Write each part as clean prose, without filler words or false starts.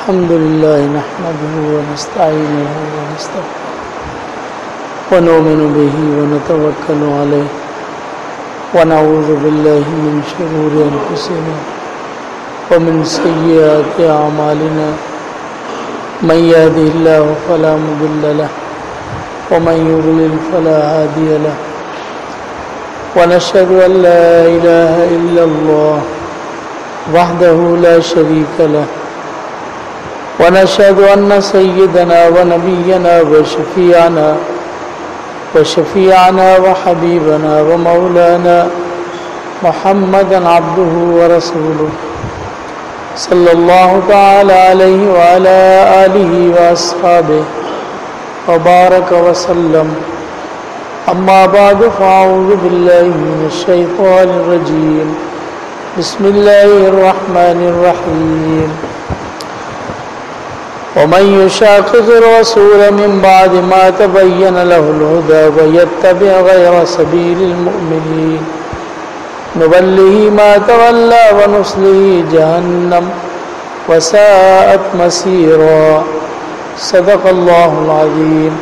अल्हम्दुलिल्लाह नहमदुहु व नस्तईनुहु व नस्तगफिरुहु व नुमिनु बिही व नतवक्कलु अलैहि व नऊज़ु बिल्लाहि मिन शुरूरि अनफुसिना व मिन सय्यिआति अअमालिना मन यहदिहिल्लाहु फला मुदिल्ल लहु व मन युद्लिल फला हादिय लहु व नशहदु अन ला इलाहा इल्लल्लाह वहदहु ला शरीक लहु वनशहदु अन्न सय्यदना व नबियना व शफीआना व हबीबना व मौलाना मुहम्मदन अब्दुहु व रसूलुहु सल्लल्लाहु तआला अलैहि व अला आलिहि व अस्हाबिहि व बारक व सल्लम। अम्मा बअद फ़अऊज़ु बिल्लाहि मिनश शैतानिर रजीम। बिस्मिल्लाहिर रहमानिर रहीम। वमन युशाक़िक़िर रसूल मिन बाद मा तबय्यन लहुल हुदा व यत्तबि गैर सबीलिल मुअ्मिनीन नुवल्लिहि मा तवल्ला व नुस्लिहि जहन्नम व साअत मसीरा। सदक़ल्लाहुल अज़ीम।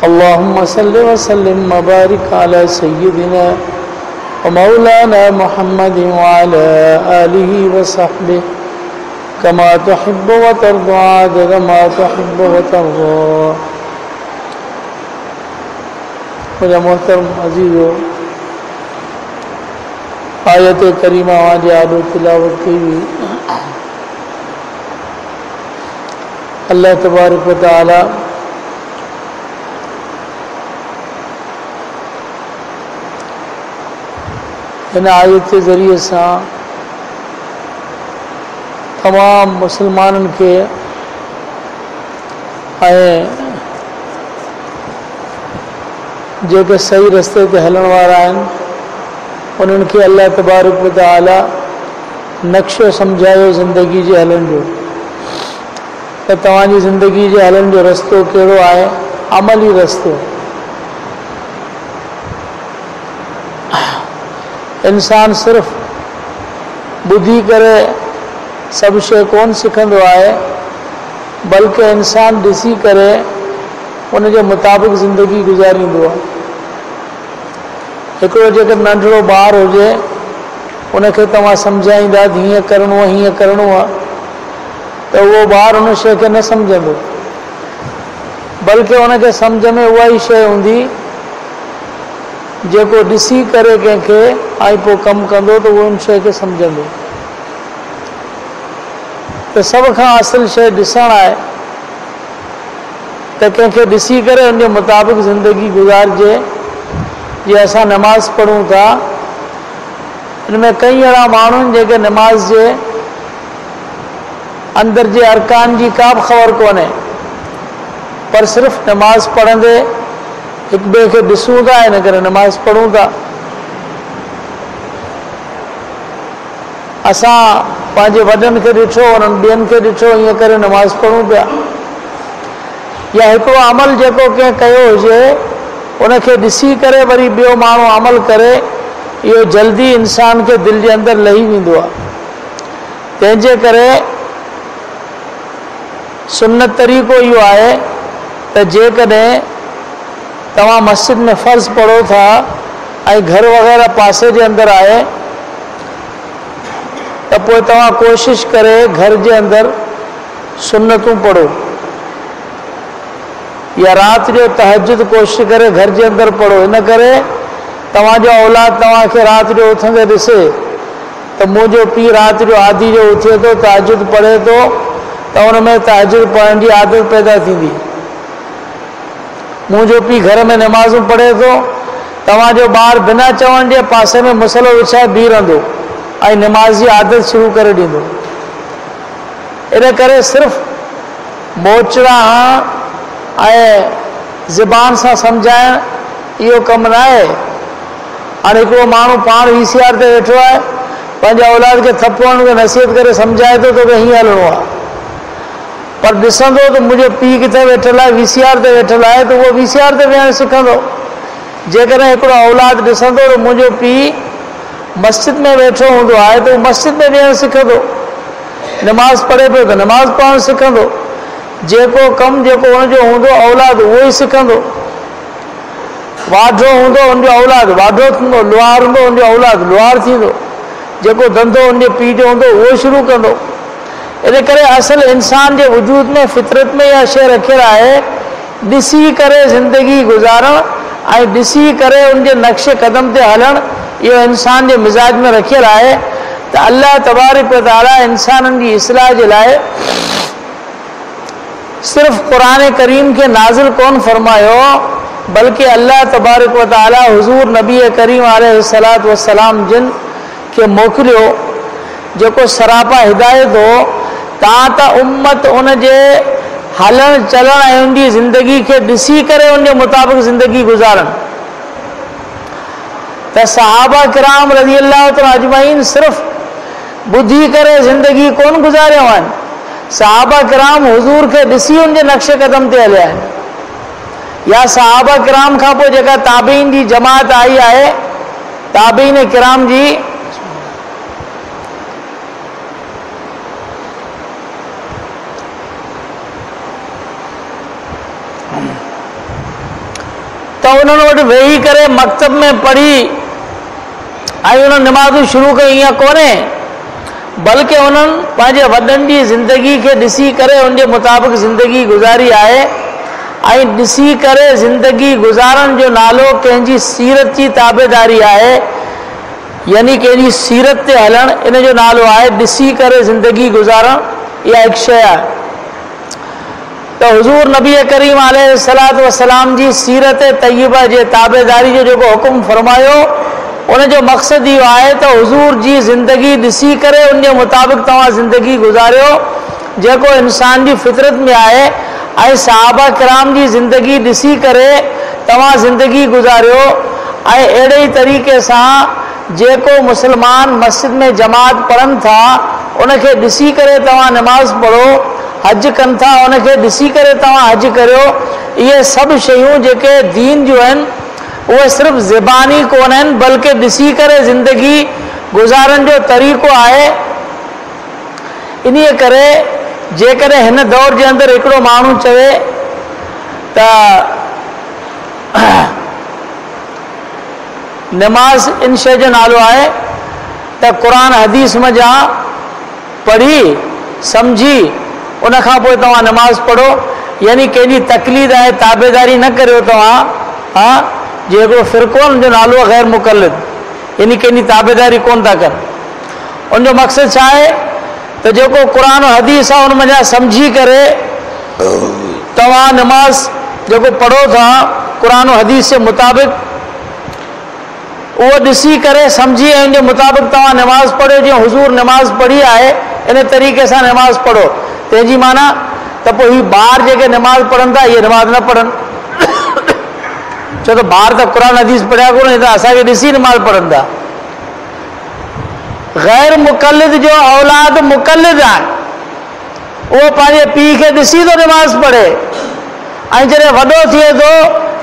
अल्लाहुम्मा सल्लि व सल्लिम व बारिक अला सय्यिदिना व मौलाना मुहम्मदिन व अला आलिहि व सहबिहि कमा तुहिब्बु व तर्दा अदद मा तुहिब्बु व तर्दा। मुझे मोहतरम अजीज़ो, आयत करीमा आज आदो तिलावत की हुई। अल्लाह तबारक व तआला इन आयत के ज़रिए से तमाम मुसलमानन के जेके सही रस्ते ते हलण वारा आहिनि उन्हनि खे अल्लाह तबारक व तआला नक्शो सम्झायो ज़िंदगी जे हलण जो त तव्हांजी ज़िंदगी जे हलण जो रस्तो कहिड़ो आहे। अमली रस्तो। इंसान सिर्फ़ ॿुधी करे सब शइ कोन सिखंदो आहे, बल्कि इंसान ॾिसी करे उन जे मुताबिक़ ज़िंदगी गुज़ारींदो आहे। हिकिड़ो जेकर नंढड़ो ॿार हुजे उनखे तव्हां सम्झाईंदा हीअं करिणो आहे हीअं करिणो आहे त उहो ॿारु उन शइ खे न सम्झंदो, बल्कि उनखे सम्झ में उहा ई शइ हूंदी जेको ॾिसी करे कंहिंखे ऐं पोइ कमु कंदो त उहो उन शइ खे सम्झंदो। तो सब खां असल शइ ॾिसण आहे त कंहिंखे ॾिसी करे उन जे मुताबिक़ ज़िंदगी गुज़ारिजे। जीअं असां नमाज़ पढ़ूं था, इन में कई अहिड़ा माण्हू आहिनि जेके नमाज़ जे अंदर जे अरकान जी का बि ख़बर कोन्हे, पर सिर्फ़ नमाज़ पढ़ंदे हिक ॿिए खे ॾिसूं था इन करे नमाज़ पढ़ूं था। असां पंहिंजे वॾनि खे ॾिठो, उन्हनि ॿियनि खे ॾिठो, ईअं करे नमाज़ पढ़ूं पिया। या हिकिड़ो अमल जेको कंहिं कयो हुजे उनखे ॾिसी करे वरी ॿियो माण्हू अमल करे, इहो जल्दी इंसान खे दिलि जे अंदरि लही वेंदो आहे। तंहिंजे करे सुन्नत तरीक़ो इहो आहे त जेकॾहिं तव्हां मस्जिद में फ़र्ज़ पढ़ो था ऐं घर वग़ैरह पासे जे अंदरि आहे त पोइ तव्हां कोशिश करे घर जे अंदरि सुन्नतूं पढ़ो, या राति जो तहज्जुद कोशिश करे घर जे अंदरि पढ़ो। इन करे तव्हांजो औलाद तव्हांखे राति जो उथंदे ॾिसे त मुंहिंजो पीउ राति जो आदि जो उथे थो, तहज्जुद पढ़े थो, त उन में तहज्जुद पढ़ण जी आदत पैदा थींदी। मुंहिंजो पीउ घर में नमाज़ूं पढ़े थो, तव्हांजो ॿारु बिना चवण जे पासे में मुसलो विछाए बीह रहंदो ऐं नमाज़ जी आदत शुरू करे ॾींदो। इन करे सिर्फ़ मोचड़ा ऐं ज़बान सां सम्झाइण इहो कमु न आहे। हाणे हिकिड़ो माण्हू पाण VCR ते वेठो आहे, पंहिंजे औलाद खे थप्पड़ खे नसीहत करे सम्झाए थो तोखे हीअं हलिणो आहे, पर ॾिसंदो त मुंहिंजो पीउ किथे वेठल आहे, VCR ते वेठल आहे, त उहो VCR ते विहणु सिखंदो। जेकॾहिं हिकिड़ो औलाद ॾिसंदो त मुंहिंजो पीउ मस्जिद में वेठो हूंदो आहे त उहो मस्जिद में विहणु सिखंदो। नमाज़ पढ़े पियो त नमाज़ पढ़णु सिखंदो, जेको कमु जेको हुनजो हूंदो औलाद उहो ई सिखंदो। वाढो हूंदो हुनजो औलाद वाढो थींदो, लुहार हूंदो हुनजो औलाद लुहार थींदो, जेको धंधो हुनजे पीउ जो हूंदो उहो शुरू कंदो। इन करे असल इंसान जे वजूद में फितरत में इहा शइ रखियल आहे, ॾिसी करे ज़िंदगी गुज़ारणु ऐं ॾिसी करे उनजे नक्शे क़दम ते हलणु, इहो इंसान जे मिज़ाज में रखियल आहे। त अल्लाह तबारक व तआला इंसाननि जी इस्लाह जे लाइ सिर्फ़ क़ुरान करीम खे नाज़िल कोन फरमायो, बल्कि अल्लाह तबारक व तआला हुज़ूर नबी करीम अलैहिस्सलातु वस्सलाम जिन खे मोकिलियो, जेको सरापा हिदायत हो, तव्हां त उम्मत उनजे हलण चलण ऐं उनजी ज़िंदगी खे ॾिसी करे उनजे मुताबिक़ ज़िंदगी गुज़ारनि। त सहाबा किराम रज़ी अल्लाह तआला अजमईन सिर्फ़ ॿुधी करे ज़िंदगी कोन गुज़ारियो आहिनि, सहाबा किराम हुज़ूर खे ॾिसी उनजे नक्शे क़दम ते हलिया आहिनि। या सहाबा किराम खां पोइ जेका ताबीन जी जमात आई आहे, ताबीन किराम जी, त उन्हनि वटि वेही करे मकतब में पढ़ी ऐं उन्हनि निमाज़ूं शुरू कयूं, ईअं कोन्हे, बल्कि उन्हनि पंहिंजे वॾनि जी ज़िंदगी खे ॾिसी करे उनजे मुताबिक़ ज़िंदगी गुज़ारी आहे। ऐं ॾिसी करे ज़िंदगी गुज़ारण जो नालो कंहिंजी सीरत जी ताबेदारी आहे, यानी कंहिंजी सीरत ते हलणु, इन जो नालो आहे ॾिसी करे ज़िंदगी गुज़ारणु। इहा हिकु शइ आहे। त हुज़ूर नबी करीम अलैहिस्सलातु वस्सलाम जी सीरत तय्यबा जे ताबेदारी जो जेको हुकुम फरमायो, उनजो मक़सदु इहो आहे त हुज़ूर जी ज़िंदगी ॾिसी करे उनजे मुताबिक़ तव्हां ज़िंदगी गुज़ारियो, जेको इंसान जी फितरत में आहे। ऐं सहाबा किराम जी ज़िंदगी ॾिसी करे तव्हां ज़िंदगी गुज़ारियो। ऐं अहिड़े ई तरीक़े सां जेको मुस्लमान मस्जिद में जमात पढ़नि था, उनखे ॾिसी करे तव्हां नमाज़ पढ़ो, हज कनि था, उनखे ॾिसी करे तव्हां हज करियो। इहे सभु शयूं जेके दीन जूं आहिनि, उहे सिर्फ़ु ज़बानी कोन आहिनि, बल्कि ॾिसी करे ज़िंदगी गुज़ारण जो तरीक़ो आहे। इन्हीअ करे जेकॾहिं हिन दौर जे अंदरि हिकिड़ो माण्हू चवे त नमाज़ इन शइ जो नालो आहे त क़ुरान हदीस में जा पढ़ी सम्झी उनखां पोइ तव्हां नमाज़ पढ़ो, यानी कंहिंजी तक़लीद ऐं ताबेदारी न करियो तव्हां। हा, जे हिकिड़ो फ़िरक़ो जो नालो ग़ैर मुक़ल्लिद, यानी कंहिंजी ताबेदारी कोन था कनि। उनजो मक़सदु छा आहे त जेको क़ुरान हदीस आहे उन जा सम्झी करे तव्हां नमाज़ जेको पढ़ो था क़ुरान हदीस जे मुताबिक़, उहो ॾिसी करे सम्झी ऐं उनजे मुताबिक़ तव्हां नमाज़ पढ़ो, जीअं हुज़ूर नमाज़ पढ़ी आहे इन तरीक़े सां नमाज़ पढ़ो। तंहिंजी माना त पोइ हीअ ॿार जेके नमाज़ पढ़नि था, इहे नमाज़ न पढ़नि, छो त ॿार त क़ुरान हदीस पढ़िया कोन्हे, त असांखे ॾिसी नमाज़ पढ़नि था। ग़ैर मुक़ल्लिद जो औलाद मुक़ल्लिद आहे, उहो पंहिंजे पीउ खे ॾिसी थो नमाज़ पढ़े, ऐं जॾहिं वॾो थिए थो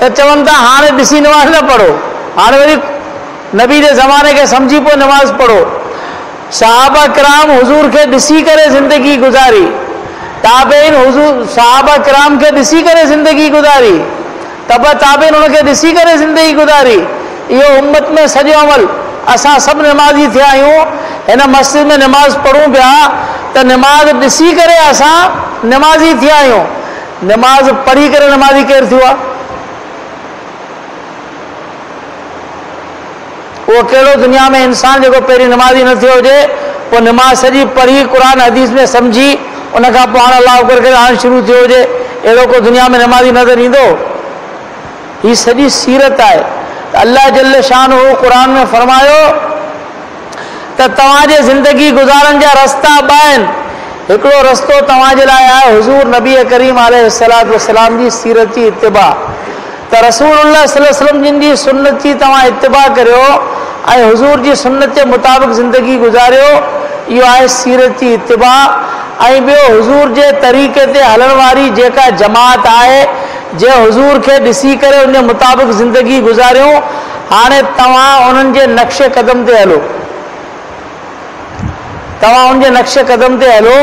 त चवनि था हाणे ॾिसी नमाज़ न पढ़ो, हाणे वरी नबी जे ज़माने खे सम्झी पोइ नमाज़ पढ़ो। सहाबा किराम हुज़ूर खे ॾिसी करे ज़िंदगी गुज़ारी, ताबेइन हुज़ूर सहाबा किराम खे ॾिसी करे ज़िंदगी गुज़ारी, तबा ताबेइन उनखे ॾिसी करे ज़िंदगी गुज़ारी। इहो उम्मत में सॼो अमल, असां सभु नमाज़ी थिया आहियूं, हिन मस्जिद में नमाज़ पढ़ूं पिया त नमाज़ ॾिसी करे असां नमाज़ी थिया आहियूं। नमाज़ पढ़ी करे नमाज़ी केरु थियो आहे? उहो कहिड़ो दुनिया में इंसान जेको पहिरीं नमाज़ी न थियो हुजे, पोइ नमाज़ सॼी पढ़ी क़ुरान हदीस में सम्झी उनखां पोइ हाणे अलाह अकबर करे हाणे शुरू थियो हुजे, अहिड़ो को दुनिया में नमाज़ी नज़र ईंदो? हीअ सॼी सीरत आहे। अल्लाह जल्ल शानहू क़ुरान में फरमायो त तव्हांजे ज़िंदगी गुज़ारण जा रस्ता ॿ आहिनि। हिकिड़ो रस्तो तव्हांजे लाइ आहे हुज़ूर नबी करीम अलैहिस्सलातु वस्सलाम जी सीरत जी इत्तिबा, त रसूलुल्लाह सल्लल्लाहु अलैहि वसल्लम जिन जी सुन्नत जी तव्हां इत्तिबा करियो ऐं हुज़ूर जी सुन्नत जे मुताबिक़ ज़िंदगी गुज़ारियो, इहो आहे सीरत जी इत्तिबा। ऐं ॿियो हुज़ूर जे तरीक़े ते हलण वारी जेका जमात आहे, जे हुज़ूर खे ॾिसी करे उन मुताबिक़ ज़िंदगी गुज़ारियूं, हाणे तव्हां उन्हनि जे नक्शे क़दम ते हलो। तव्हां उनजे नक्शे कदम ते हलो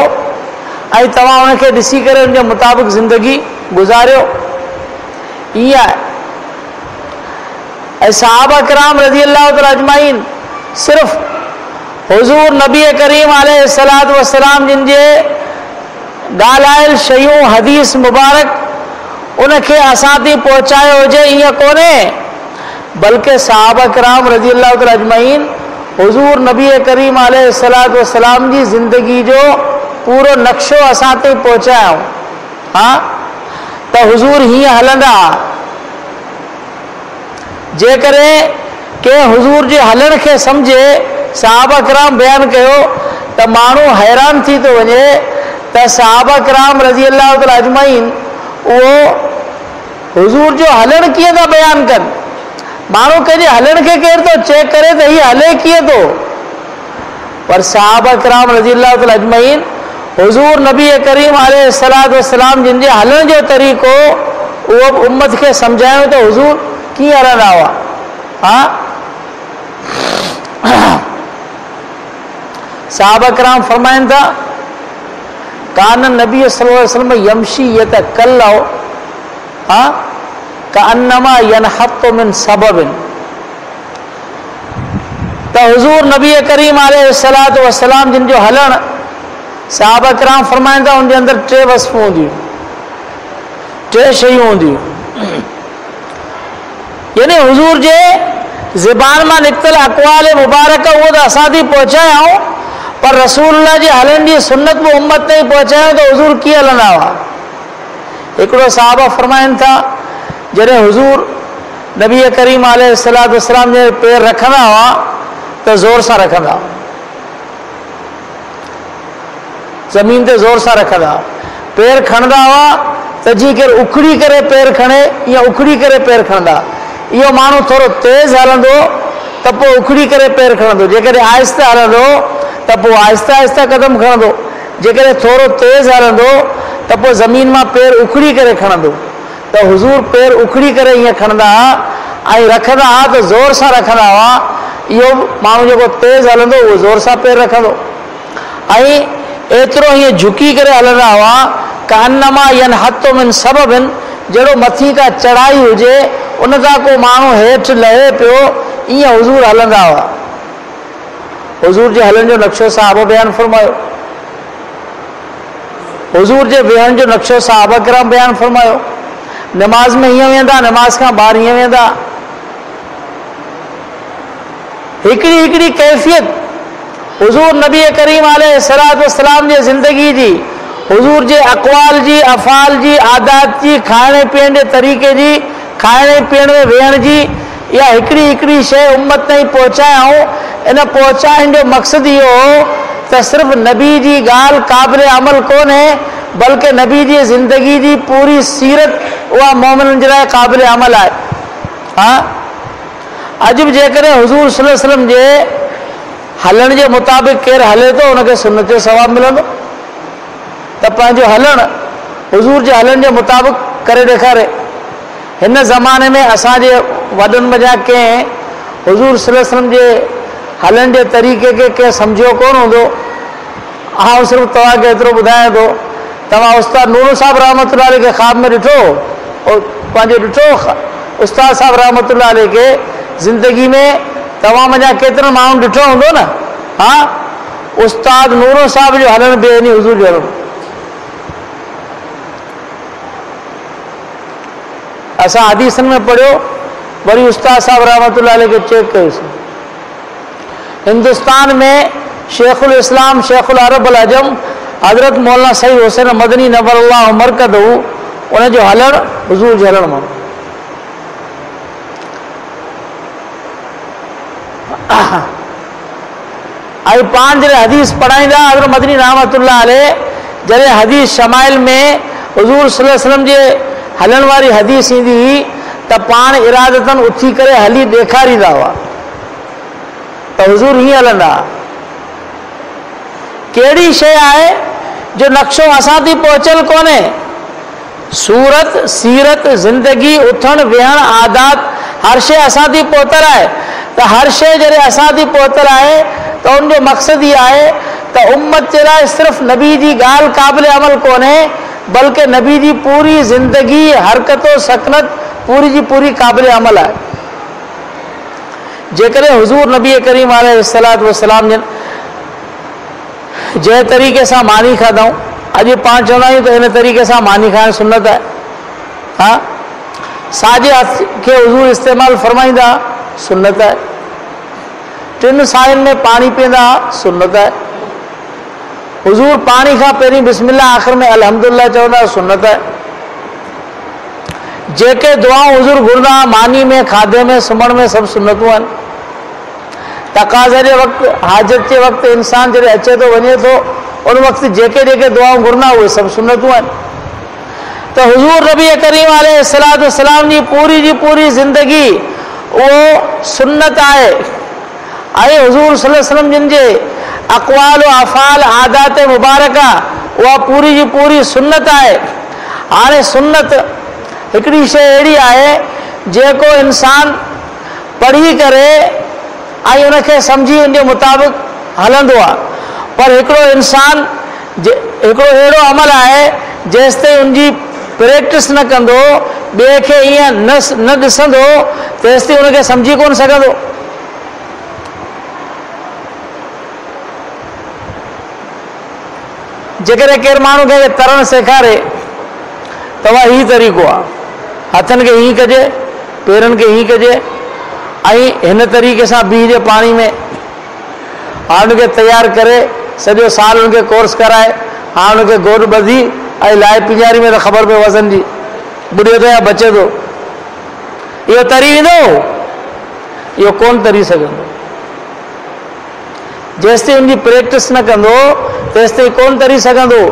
ऐं तव्हां उनखे ॾिसी करे उनजे मुताबिक़ ज़िंदगी गुज़ारियो। ईअं आहे। ऐं सहाबा किराम रज़ी अल्लाह तआला अजमाइन सिर्फ़ हुज़ूर नबी करीम अलैहिस्सलातु वस्सलाम जिन जे ॻाल्हायल शयूं हदीस मुबारक उनखे असां ताईं पहुचायो हुजे ईअं कोन्हे, बल्कि सहाबा किराम रज़ी अल्लाह तआला अजमाइन हुज़ूर नबी करीम अलैहिस्सलातु वस्सलाम जी ज़िंदगी जो पूरो नक्शो असां ताईं पहुचायूं। हाँ, त हुज़ूर हीअं हलंदा। जेकॾहिं के हुज़ूर जे हलण खे सम्झे, सहाबा किराम बयानु कयो त माण्हू हैरान थी थो वञे त सहाबा किराम रज़ी अल्लाह तआला अजमाइन उहो हुज़ूर जो हलण कीअं था बयानु कनि। माण्हू कंहिंजे हलण खे केरु थो चेक करे त हीअ हले कीअं थो, पर सहाबा किराम रज़ी अल्लाह तआला अजमाइन हुज़ूर नबी करीम अलैहिस्सलातु वस्सलाम जिन जे हलण जो तरीक़ो उहो उम्मत खे सम्झायूं त हुज़ूर कीअं हलंदा हुआ। हाँ, सहाबा किराम फरमाइनि था कान नबी सल्लल्लाहु अलैहि वसल्लम यमशी यतकल्लौ हाँ कअन्नमा यनहत्तु मिन सबबिन। त हुज़ूर नबी करीम अलैहिस्सलातु वस्सलाम जिन जो हलण सहाबा किराम फरमाइनि था उनजे अंदरि टे वस्फ़ूं हूंदियूं, टे शयूं हूंदियूं। यानी हुज़ूर जे ज़बान मां निकितल अक़वाल मुबारक उहो त असां ताईं पहुचायूं, पर रसूलुल्लाह जे हलण जी सुन्नत बि उम्मत ताईं पहुचायूं त हुज़ूर कीअं हलंदा हुआ। हिकिड़ो सहाबा फरमाइनि था जॾहिं हुज़ूर नबी करीम अलैहिस्सलातु वस्सलाम जे पैर रखंदा हुआ त ज़ोर सां रखंदा हुआ, ज़मीन ते ज़ोर सां रखंदा हुआ। पैर खणंदा हुआ त जीअं केरु उखड़ी करे पैर खणे ईअं उखड़ी करे पैर खणंदा। इहो माण्हू थोरो तेज़ हलंदो त पोइ उखड़ी करे पैर खणंदो, जेकॾहिं आहिस्ते हलंदो त पोइ आहिस्ता आहिस्ता कदम खणंदो, जेकॾहिं थोरो तेज़ हलंदो त पोइ ज़मीन मां पैर उखड़ी करे खणंदो। त हुज़ूर पैर उखड़ी करे ईअं खणंदा ऐं रखंदा हुआ त ज़ोर सां रखंदा हुआ। इहो माण्हू जेको तेज़ हलंदो उहो ज़ोर सां पैर रखंदो ऐं एतिरो हीअं झुकी करे हलंदा हुआ कअन्नमा यनहत्तु मिन सबबिन, जहिड़ो मथी का चढ़ाई हुजे उन तां को माण्हू हेठि लहे पियो ईअं हुज़ूर हलंदा हुआ। हुज़ूर जे हलण जो नक्शो सहाबा बयानु फरमायो, हुज़ूर जे वेहण जो नक्शो सहाबा किराम बयानु फरमायो। नमाज में हीअं वेंदा, नमाज खां ॿाहिरि हीअं वेंदा। हिकिड़ी हिकिड़ी कैफ़ियत हुज़ूर नबी करीम अलैहिस्सलातु वस्सलाम जे ज़िंदगी जी, हुज़ूर जे अक़वाल जी, अफ़ाल जी, आदात जी, खाइण पीअण जे तरीक़े जी, खाइण पीअण में वेहण जी, इहा हिकिड़ी हिकिड़ी शइ उम्मत ताईं पहुचायूं। इन पहुचाइण जो मक़सदु इहो हो त सिर्फ़ु नबी जी ॻाल्हि क़ाबिल अमल कोन्हे, बल्कि नबी जी ज़िंदगी जी पूरी सीरत उहा मोमिननि जे लाइ क़ाबिल अमल आहे। हाँ, अॼु बि जेकॾहिं हुज़ूर सल्लल्लाहु अलैहि वसल्लम जे हलण जे मुताबिक़ केरु हले थो उनखे सुन्नत जो सवाबु मिलंदो। त पंहिंजो हलण हुज़ूर जे हलण जे मुताबिक़ करे ॾेखारे। हिन ज़माने में असांजे वॾनि मञा कंहिं हुज़ूर सल्लल्लाहु अलैहि वसल्लम जे हलण जे तरीक़े खे कंहिं सम्झियो कोन हूंदो। आउं सिर्फ़ु तव्हांखे एतिरो ॿुधायां थो, तव्हां उस्ताद नूर साहिब रहमतुल्लाह अलैह खे ख़्वाब में ॾिठो, पंहिंजो ॾिठो उस्ताद साहिब रहमतुल्लाह अलैह खे ज़िंदगी में तव्हां मञा केतिरनि माण्हुनि ॾिठो हूंदो न। हाँ, उस्ताद नूर साहिब जो हलण बेनी हुज़ूर जो हलण। असां हदीसनि में पढ़ियो, वरी उस्ताद साहिब रहमतुल्लाह अलैह खे चेक कयोसीं। हिंदुस्तान में शेखुल इस्लाम शेखुल अरब अल अजम हज़रत मौलाना सईद हुसैन मदनी नवरल्लाहु मरकदहू उनजो हलण हुज़ूर जो हलण मां। ऐं पाण जॾहिं हदीस पढ़ाईंदा हज़रत मदनी रहमतुल्लाह अलैह, जॾहिं हदीस शमाइल में हुज़ूर सल्लल्लाहु अलैहि वसल्लम जे हलण वारी हदीस ईंदी हुई त पाण इरादतन उथी करे हली ॾेखारींदा हुआ त हुज़ूर हीअं हलंदा। कहिड़ी शइ आहे जो नक्शो असां ताईं पहुचल कोन्हे। सूरत, सीरत, ज़िंदगी, उथण वेहण, आदात, हर शइ असां ताईं पहुतल आहे। त हर शइ जॾहिं असां ताईं पहुतल आहे त उनजो मक़सदु इहो आहे त त उम्मत जे लाइ सिर्फ़ नबी जी ॻाल्हि क़ाबिल अमल कोन्हे, बल्कि नबी जी पूरी ज़िंदगी, हरकतो सकनत पूरी जी पूरी क़ाबिल अमल आहे। जेकॾहिं हुज़ूर नबी करीम अलैहिस्सलातु वस्सलाम जंहिं तरीक़े सां मानी खाधऊं, अॼु पाण चवंदा आहियूं त हिन तरीक़े सां मानी खाइण सुन्नत आहे। हा, साॼे हथ खे हुज़ूर इस्तेमालु फरमाईंदा, सुन्नत आहे। 3 साइन में पानी पींदा, सुन्नत आहे। हुज़ूर पानी खां पहिरीं बिस्मिल्लाह, आख़िर में अल्हम्दुलिल्लाह चवंदा, सुन्नत आहे। जेके दुआऊं हुज़ूर घुरंदा मानी में, खाधे में, सुम्हण में, सभु सुन्नतूं आहिनि। तक़ाज़े जे वक़्तु, हाजत जे वक़्तु इंसान जॾहिं अचे थो वञे थो, उन वक़्तु जेके जेके दुआऊं घुरंदा उहे सभु सुन्नतूं आहिनि। त हुज़ूर नबी करीम अलैहिस्सलातु वस्सलाम जी पूरी ज़िंदगी उहो सुन्नत आहे। ऐं हुज़ूर सल्लल्लाहु अलैहि वसल्लम जिन जे अक़वाल व अफ़ाल, आदात मुबारका, उहा पूरी जी पूरी सुन्नत आहे। हाणे सुन्नत हिकिड़ी शइ अहिड़ी आहे जेको इंसान पढ़ी करे ऐं उनखे सम्झी उनजे मुताबिक़ हलंदो आहे। पर हिकिड़ो इंसान हिकिड़ो अहिड़ो अमल आहे जेसिताईं उनजी प्रैक्टिस न कंदो, ॿिए खे ईअं न ॾिसंदो, तेसिताईं उनखे सम्झी कोन सघंदो। जेकॾहिं केरु माण्हू खे तरणु सेखारे त उहा हीउ तरीक़ो आहे, हथनि खे हीअं कजे, पेरनि खे हीअं कजे, ऐं हिन तरीक़े सां बीहजे पाणी में। हाणे उनखे तयारु करे सॼो साल उनखे कोर्स कराए, हाणे उनखे गोॾ ॿधी ऐं लाइ पिंजारी में त ख़बर पए वज़न जी, बुॾियो थो या बचे थो, इहो तरी वेंदो? इहो कोन तरी सघंदो। जेसिताईं उनजी प्रैक्टिस न कंदो तेसिताईं कोन तरी सघंदो।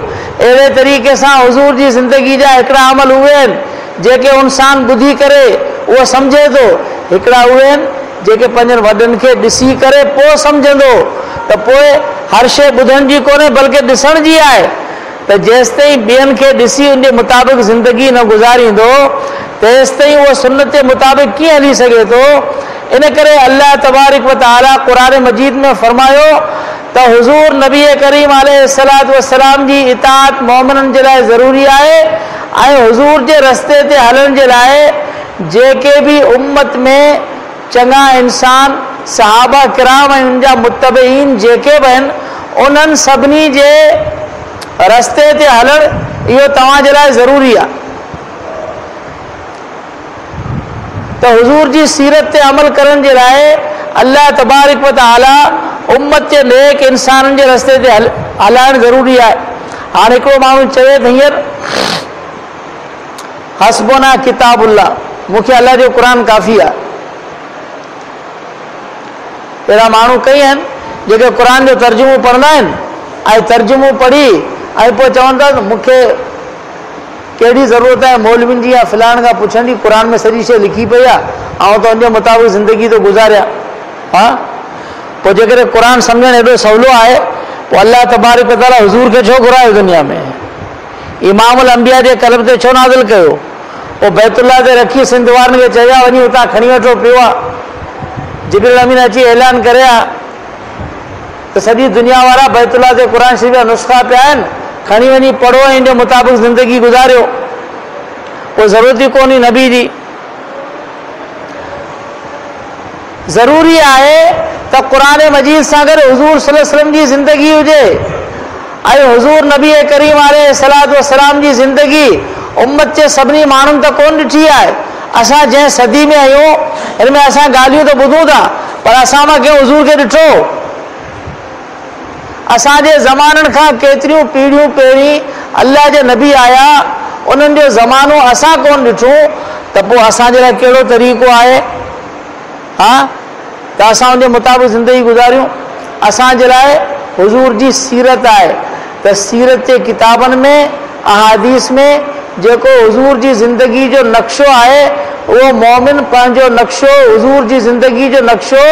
अहिड़े तरीक़े सां हुज़ूर जी ज़िंदगी जा हिकिड़ा अमल उहे आहिनि जेके इंसान ॿुधी करे उहो सम्झे थो, हिकिड़ा उहे आहिनि जेके पंहिंजनि वॾनि खे ॾिसी करे पोइ सम्झंदो। त पोइ हर शइ ॿुधण जी कोन्हे बल्कि ॾिसण जी आहे। त जेसिताईं ॿियनि खे ॾिसी उनजे मुताबिक़ ज़िंदगी न गुज़ारींदो तेसिताईं उहो सुन्नत जे मुताबिक़ कीअं हली सघे थो। इन करे अल्लाह तबारक व तआला क़ुरान मजीद में फरमायो त हुज़ूर नबी करीम अलैहिस्सलातु वस्सलाम जी इताअत मोमिननि जे लाइ ज़रूरी आहे। ऐं हुज़ूर जे रस्ते ते हलण जे लाइ जेके बि उम्मत में चङा इंसान, सहाबा किराम ऐं उनजा मुत्तबईन जेके बि आहिनि, उन्हनि सभिनी जे रस्ते ते हलणु इहो तव्हां जे लाइ ज़रूरी आहे। त हुज़ूर जी सीरत ते अमल करण जे लाइ अल्लाह तबारक व तआला उम्मत जे नेक इंसाननि जे रस्ते ते हलाइणु ज़रूरी आहे। हाणे हिकिड़ो माण्हू चवे त हींअर हस्बुना किताबुल्लाह, मूंखे अल्लाह जो क़ुरान काफ़ी आहे। अहिड़ा माण्हू कई आहिनि जेके क़ुरान जो तर्जुमो पढ़ंदा आहिनि ऐं तर्जुमो पढ़ी ऐं पोइ चवनि था त मूंखे कहिड़ी ज़रूरत आहे मौलवियुनि जी या फ़िलाण खां पुछण जी, क़ुरान में सॼी शइ लिखी पई आहे, ऐं त उनजे मुताबिक़ ज़िंदगी थो गुज़ारिया। हा, पोइ जेकॾहिं क़ुरान सम्झणु एॾो सवलो आहे पोइ अल्लाह तबारक व तआला हुज़ूर खे छो घुरायो दुनिया में? इमामुल अंबिया जे क़ल्ब ते छो नाज़िल कयो? पोइ बैतुल्लाह ते रखी सिंध वारनि खे चया वञी हुतां खणी वठो, पियो आहे। जिब्रील अमीन अची ऐलान करे त सॼी दुनिया वारा बैतुल्लाह ते क़ुरान शरीफ़ जा नुस्ख़ा पिया आहिनि, खणी वञी पढ़ो ऐं इन जे मुताबिक़ ज़िंदगी गुज़ारियो। पोइ ज़रूरत ई कोन्हे नबी जी। ज़रूरी आहे त क़ुरान मजीद सां गॾु हुज़ूर सल्लल्लाहु अलैहि वसल्लम जी ज़िंदगी हुजे। ऐं हुज़ूर नबी करीम अलैहिस्सलातु वस्सलाम जी ज़िंदगी उम्मत जे सभिनी माण्हुनि त कोन ॾिठी आहे। असां जंहिं सदी में आहियूं हिन में असां ॻाल्हियूं त ॿुधूं था, पर असां मां कंहिं हुज़ूर खे ॾिठो? असांजे ज़माननि खां केतिरियूं पीढ़ियूं पहिरीं अल्लाह जे नबी आया, उन्हनि जो ज़मानो असां कोन ॾिठूं, त पोइ असांजे लाइ कहिड़ो तरीक़ो आहे हा त असां उनजे मुताबिक़ ज़िंदगी गुज़ारियूं? असांजे लाइ हुज़ूर जी सीरत आहे। त सीरत जे किताबनि में, अहादीस में जेको हुज़ूर जी ज़िंदगी जो नक्शो आहे, उहो मोमिन पंहिंजो नक्शो, हुज़ूर जी ज़िंदगी जो नक्शो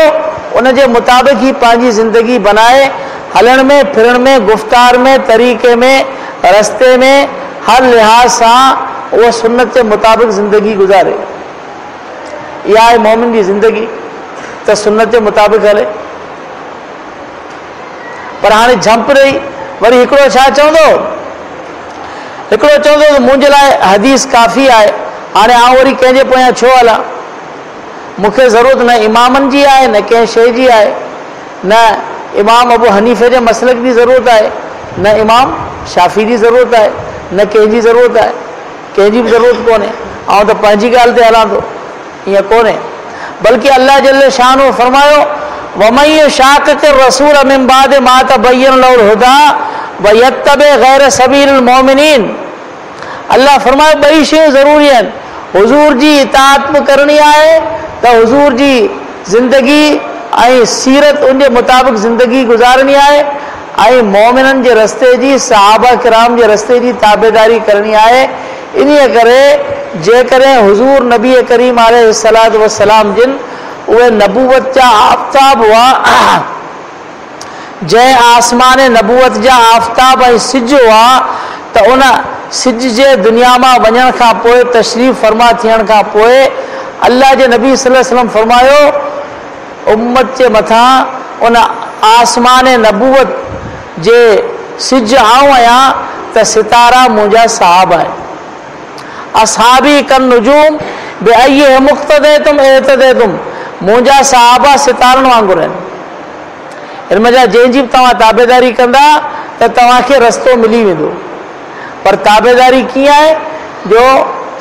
उनजे मुताबिक़ ई पंहिंजी ज़िंदगी बनाए, हलण में, फिरण में, गुफ़्तार में, तरीक़े में, रस्ते में, हर लिहाज सां उहो सुन्नत जे मुताबिक़ ज़िंदगी गुज़ारे। इहा आहे मोमिन जी ज़िंदगी, त सुन्नत जे मुताबिक़ हले। पर हाणे झंप ॾेई वरी हिकिड़ो छा चवंदो, हिकिड़ो चवंदो त मुंहिंजे लाइ हदीस काफ़ी आहे, हाणे आउं वरी कंहिंजे पोयां छो हलां, मूंखे ज़रूरत न इमामनि जी आहे न कंहिं शइ जी आहे, न इमाम अबू हनीफ़े जे मसलक जी ज़रूरत आहे, न इमाम शाफ़ी जी ज़रूरत आहे, न कंहिंजी ज़रूरत आहे, कंहिंजी बि ज़रूरत कोन्हे, आउं त पंहिंजी ॻाल्हि ते हलां थो, ईअं कोन्हे। बल्कि अल्लाह जल्ल शानो फरमायो वमन शाक़िक़ रसूल मिन बाद मा तबय्यन लहुल हुदा वयत्तबि गैर सबीलिल मोमिनीन। अल्लाह फरमायो ॿई शयूं ज़रूरी आहिनि, हुज़ूर जी इताअत बि करणी आहे त हुज़ूर जी ज़िंदगी ऐं सीरत उनजे मुताबिक़ ज़िंदगी गुज़ारणी आहे, ऐं मोमिननि जे रस्ते जी सहाबा किराम जे रस्ते जी ताबेदारी करणी आहे। इन्हीअ करे जेकॾहिं हुज़ूर नबी करीम अलैहिस्सलातु वस्सलाम जिन उहे नबूवत जा आफ़ताब हुआ, जंहिं आसमान नबूवत जा आफ़ताब ऐं सिज हुआ, त उन सिज जे दुनिया मां वञण खां पोइ तशरीफ़ फरमा थियण खां पोइ अल्लाह जे नबी सल्लल्लाहु अलैहि वसल्लम फरमायो उम्मत जे मथां उन आसमान नबूवत जे सिज आऊं आहियां त सितारा मुंहिंजा साहब आहिनि। असहाबी कन नुजूम बेअय्यिह मुक़्तदयतुम एतदयतुम, मुंहिंजा सहाबा सितारनि वांगुरु आहिनि, हिन जा जंहिंजी बि तव्हां ताबेदारी कंदा त तव्हांखे रस्तो मिली वेंदो। पर ताबेदारी कीअं आहे, जो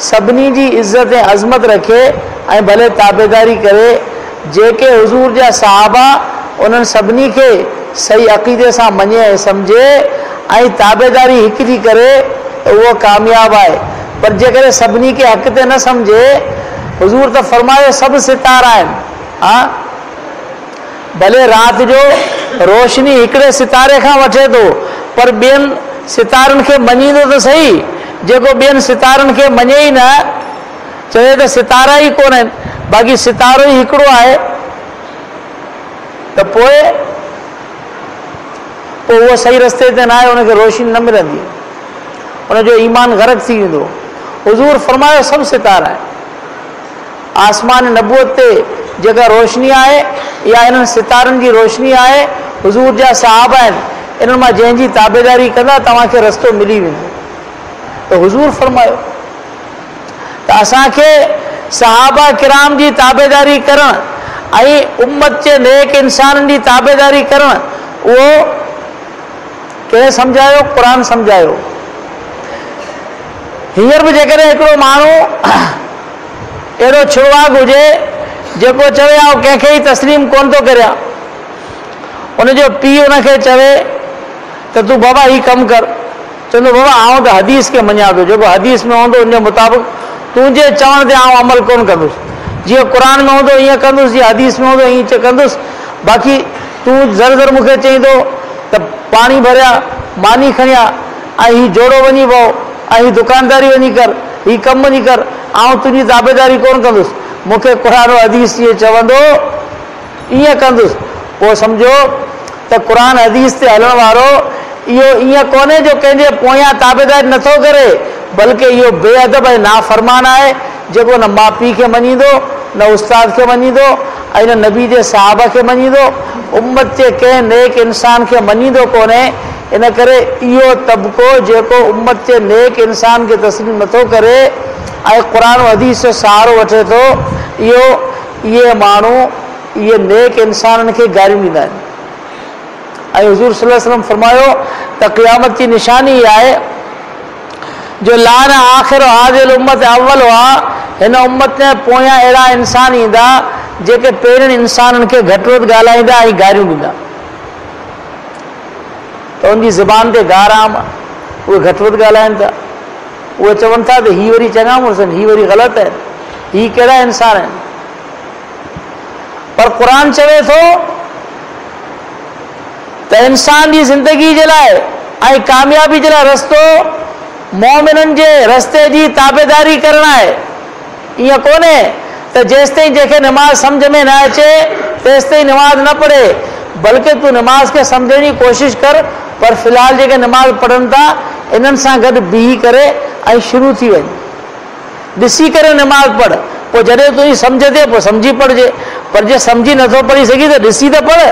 सभिनी जी इज़त ऐं अज़मत रखे ऐं भले ताबेदारी करे, जेके हुज़ूर जा सहाबा उन्हनि सभिनी खे सही अक़ीदे सां मञे ऐं सम्झे ऐं ताबेदारी हिकु थी करे त उहो कामयाबु आहे। पर जेकॾहिं सभिनी खे हक़ ते न सम्झे, हुज़ूर त फरमायो सभु सितारा आहिनि, हा भले राति जो रोशनी हिकिड़े सितारे खां वठे थो, पर ॿियनि सितारनि खे मञींदो त सही, जेको ॿियनि सितारनि खे मञे ई न, चवे त सितारा ई कोन आहिनि, बाक़ी सितारो ई हिकिड़ो आहे, त पोइ उहो सही रस्ते ते न आहे, उनखे रोशनी न मिलंदी, उनजो ईमान ग़रक़ थी वेंदो। हुज़ूर फरमायो सभु सितारा आहे, आसमान नबूवत ते जेका रोशनी आहे इहा इन्हनि सितारनि जी रोशनी आहे, हुज़ूर जा सहाबा आहिनि, इन्हनि मां जंहिंजी ताबेदारी कंदा तव्हांखे रस्तो मिली वेंदो। त हुज़ूर फरमायो त असांखे सहाबा किराम जी ताबेदारी करणु ऐं उम्मत जे नेक इंसाननि जी ताबेदारी करणु, उहो कंहिं सम्झायो, क़ुरान सम्झायो। हींअर बि जेकॾहिं हिकिड़ो माण्हू अहिड़ो छुड़वाक हुजे जेको चवे आउं कंहिंखे ई तस्लीम कोन थो करियां, उनजो पीउ उनखे चवे त तूं बाबा ही कमु कर, चवंदो बाबा आउं त हदीस खे मञां थो, जेको हदीस में हूंदो उनजे मुताबिक़ तुंहिंजे चवण ते आउं अमल कोन कंदुसि, जीअं क़ुरान में हूंदो ईअं कंदुसि, जीअं हदीस में हूंदो ईअं कंदुसि, बाक़ी तूं ज़र ज़र मूंखे चईंदो त पाणी भरिया, मानी खणिया, ऐं हीउ जोड़ो वञी पओ, ऐं हीउ दुकानदारी वञी कर, हीउ कमु वञी कर, आउं तुंहिंजी ताबेदारी कोन कंदुसि, मूंखे क़ुरान हदीस जीअं चवंदो ईअं कंदुसि। पोइ सम्झो त क़ुरान हदीस ते हलण वारो इहो ईअं कोन्हे जो कंहिंजे पोयां ताबेदारी नथो करे, बल्कि इहो बेअदब ऐं नाफ़रमान आहे, जेको न माउ पीउ खे मञींदो, न उस्ताद खे मञींदो, ऐं न नबी जे सहाबा खे मञींदो, उम्मत जे कंहिं नेक इंसान खे मञींदो कोन्हे। इन करे इहो तबिको जेको उम्मत जे नेक इंसान खे तस्लीम नथो करे ऐं क़ुरान हदीस जो सहारो वठे थो, इहे माण्हू इहे नेक इंसाननि खे गारियूं ॾींदा आहिनि। ऐं हुज़ूर सल्लल्लाहु अलैहि वसल्लम फरमायो त क़यामत जी निशानी आहे जो लान आख़िर हाज़िल उम्मत अव्वल हुआ, हिन उम्मत में पोयां अहिड़ा इंसान ईंदा जेके पहिरियनि इंसाननि खे घटि वधि ॻाल्हाईंदा ऐं गारियूं ॾींदा, त उनजी ज़ुबान ते गार आम, उहे घटि वधि ॻाल्हाइनि था, उहे चवनि था त हीअ वरी चङा मुड़ुस आहिनि, हीअ वरी ग़लति आहिनि, हीअ कहिड़ा इंसान आहिनि। पर क़ुरान चवे थो त इंसान जी ज़िंदगी जे लाइ ऐं कामयाबी जे लाइ रस्तो मोमिननि जे रस्ते जी ताबेदारी करणु आहे। ईअं कोन्हे त जेसिताईं जंहिंखे निमाज़ सम्झ में न अचे तेसिताईं निमाज़ न पढ़े, बल्कि तूं निमाज़ खे सम्झण जी कोशिशि कर, पर फ़िलहाल जेके निमाज़ पढ़नि था इन्हनि सां गॾु बीही करे ऐं शुरू थी वञे, ॾिसी करे निमाज़ पढ़, पोइ जॾहिं तुंहिंजी सम्झ ते पोइ सम्झी पढ़जे, पर जे सम्झी नथो पढ़ी सघी त ॾिसी त पढ़।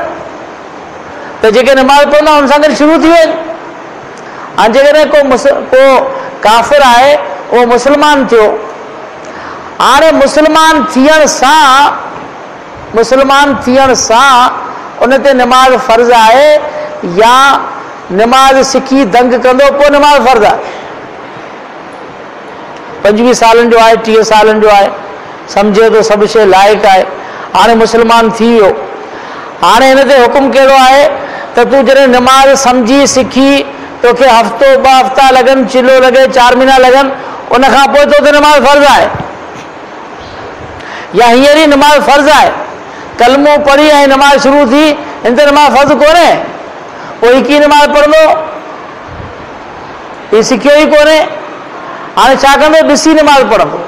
तो जेके नमाज़ पढ़ंदा उन सां गॾु शुरू थी वञे। हाणे जेकॾहिं को काफ़िर आहे उहो मुस्लमान थियो, हाणे मुस्लमान थियण सां उन ते नमाज़ फ़र्ज़ आहे या नमाज़ सिखी दंग कंदो पोइ नमाज़ फ़र्ज़ आहे? 25 सालनि जो आहे, 30 सालनि जो आहे, सम्झे थो सभु शइ लाइक़ु आहे, हाणे मुस्लमान थी वियो। हाणे हिन ते हुकुम कहिड़ो आहे त तूं जॾहिं नमाज़ सम्झी सिखी, तोखे हफ़्तो 2 हफ़्ता लॻनि, चिलो लॻे, 4 महीना लॻनि, उनखां पोइ तो ते नमाज़ फ़र्ज़ आहे या हींअर ई नमाज़ फ़र्ज़ आहे? कलमो पढ़ी ऐं नमाज़ शुरू थी, हिन ते नमाज़ फ़र्ज़ कोन्हे, पोइ हिकु ई नमाज़ पढ़ंदो, हीउ सिखियो ई कोन्हे। हाणे छा कंदो? ॾिसी नमाज़ पढ़ंदो,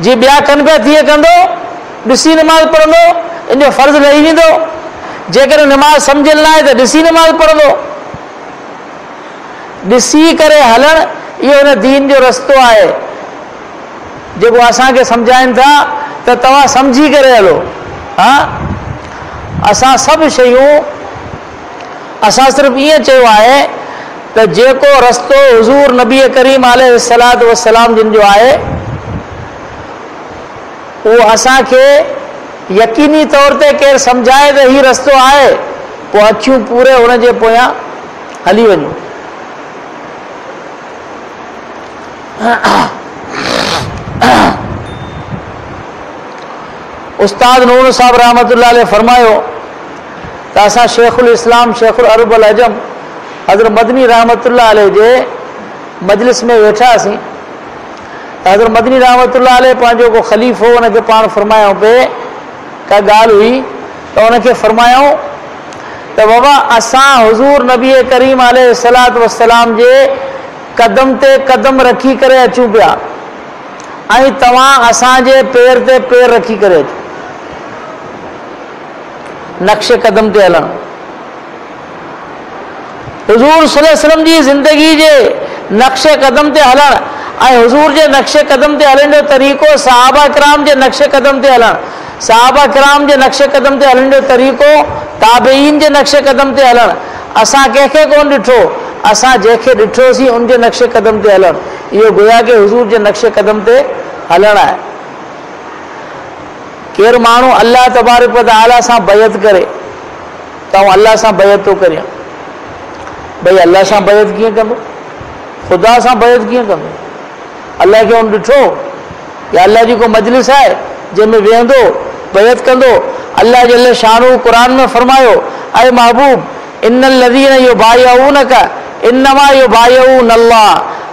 जीअं ॿिया कनि पिया तीअं कंदो, ॾिसी नमाज़ पढ़ंदो, इन जो फ़र्ज़ु लही वेंदो। जेकर नमाज़ सम्झियल न आहे त ॾिसी नमाज़ पढ़ंदो। ॾिसी करे हलणु इहो हिन दीन जो रस्तो आहे जेको असांखे सम्झाइनि था त तव्हां सम्झी करे हलो। हा, असां सभु शयूं, असां सिर्फ़ु ईअं चयो आहे त जेको रस्तो हुज़ूर नबी करीम अलैहिस्सलातु वस्सलाम जिन जो आहे उहो असांखे यकीनी तौर ते केरु सम्झाए त हीउ रस्तो आहे, पोइ अखियूं पूरे हुन जे पोयां हली वञूं। उस्ताद नूर साहब रहमतुल्लाह अलैह फरमायो त असां शेखुल इस्लाम शेखुल अरब अल अजम हज़रत मदनी रहमतुल्लाह अलैह जे मजलिस में वेठासीं त हज़रत मदनी रहमतुल्लाह अलैह पंहिंजो को ख़लीफ़ो हुनखे पाण फरमायूं पिए, का ॻाल्हि हुई त हुनखे फरमायूं त बाबा असां हुज़ूर नबी करीम अलैहिस्सलातु वस्सलाम जे कदम ते कदम रखी करे अचूं पिया ऐं तव्हां असांजे पेर ते पेर रखी करे अचो, नक्शे कदम ते हलणु। हुज़ूर सल्लल्लाहु अलैहि वसल्लम जी ज़िंदगी जे नक्शे कदम ते हलणु ऐं हुज़ूर जे नक्शे कदम ते हलण जो तरीक़ो, सहाबा किराम जे नक्शे कदम ते हलणु, सहाबा किराम जे नक्शे कदम ते हलण जो तरीक़ो, ताबईन जे नक्शे कदम ते हलणु, असां कंहिंखे कोन ॾिठो, असां जंहिंखे ॾिठोसीं उन जे नक्शे कदम ते हलणु, इहो गोया के हुज़ूर जे नक्शे कदम ते हलणु आहे। केरु माण्हू अल्लाह तबारक व तआला सां बैत करे त अल्लाह सां बैत थो करियां, भई अल्लाह सां बैत कीअं कंदो, ख़ुदा सां बैत कीअं कंदो? अल्लाह खे उन ॾिठो या अल्लाह जी को मजलिस आहे जंहिंमें वेहंदो बैत कंदो? अल्लाह जल्ल शानहू क़ुरान में फरमायो, ऐ महबूब इन्नल लज़ीना युबायऊनक इन्नमा युबायऊन अल्लाह,